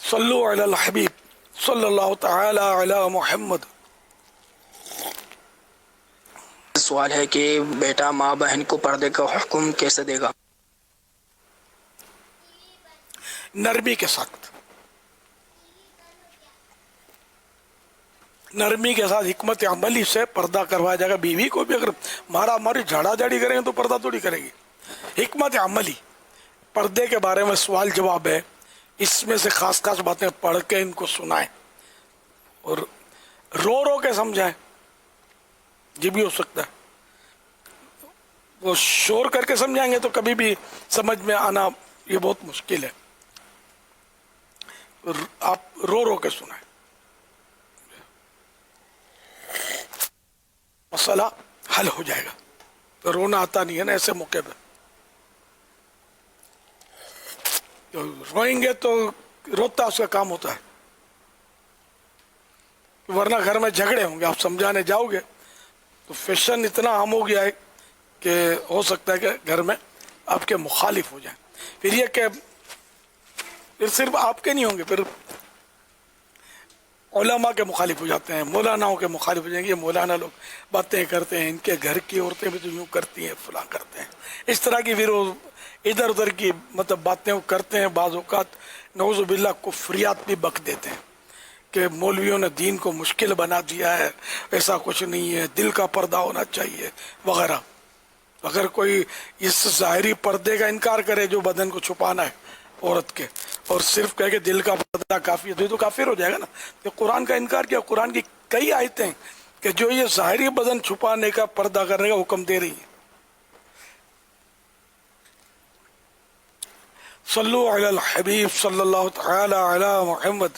صلو علی الحبیب صلی اللہ تعالی علی محمد۔ سوال ہے کہ بیٹا ماں بہن کو پردے کا حکم کیسے دے گا؟ نرمی کے ساتھ، نرمی کے ساتھ حکمت عملی سے پردہ کروایا جائے گا۔ بیوی کو بھی اگر مارا ماری جھاڑا جھاڑی کریں گے تو پردہ تھوڑی کرے گی۔ حکمت عملی پردے کے بارے میں سوال جواب ہے، اس میں سے خاص خاص باتیں پڑھ کے ان کو سنائیں اور رو رو کے سمجھائیں، یہ بھی ہو سکتا ہے۔ وہ شور کر کے سمجھائیں گے تو کبھی بھی سمجھ میں آنا یہ بہت مشکل ہے۔ آپ رو رو کے سنائیں، مسئلہ حل ہو جائے گا۔ تو رونا آتا نہیں ہے نا ایسے موقع پہ، تو روئیں گے تو روتا اس کا کام ہوتا ہے، ورنہ گھر میں جھگڑے ہوں گے۔ آپ سمجھانے جاؤ گے تو فیشن اتنا عام ہو گیا ہے کہ ہو سکتا ہے کہ گھر میں آپ کے مخالف ہو جائیں۔ پھر یہ کہ پھر صرف آپ کے نہیں ہوں گے، پھر علماء کے مخالف ہو جاتے ہیں، مولاناؤں کے مخالف ہو جائیں گے۔ یہ مولانا لوگ باتیں کرتے ہیں، ان کے گھر کی عورتیں بھی تو یوں کرتی ہیں، فلاں کرتے ہیں، اس طرح کی پھر وہ ادھر ادھر کی مطلب باتیں وہ کرتے ہیں۔ بعض اوقات نعوذ باللہ کفریات بھی بک دیتے ہیں کہ مولویوں نے دین کو مشکل بنا دیا ہے، ایسا کچھ نہیں ہے، دل کا پردہ ہونا چاہیے وغیرہ۔ اگر کوئی اس ظاہری پردے کا انکار کرے جو بدن کو چھپانا ہے عورت کے، اور صرف کہے کہ دل کا پردہ کافی ہے، تو کافر ہو جائے گا نا۔ کہ قرآن کا انکار کیا؟ قرآن کی کئی آیتیں کہ جو یہ ظاہری بدن چھپانے کا، پردہ کرنے کا حکم دے رہی ہیں۔ صلو علی الحبیب صلی اللہ تعالی علی محمد۔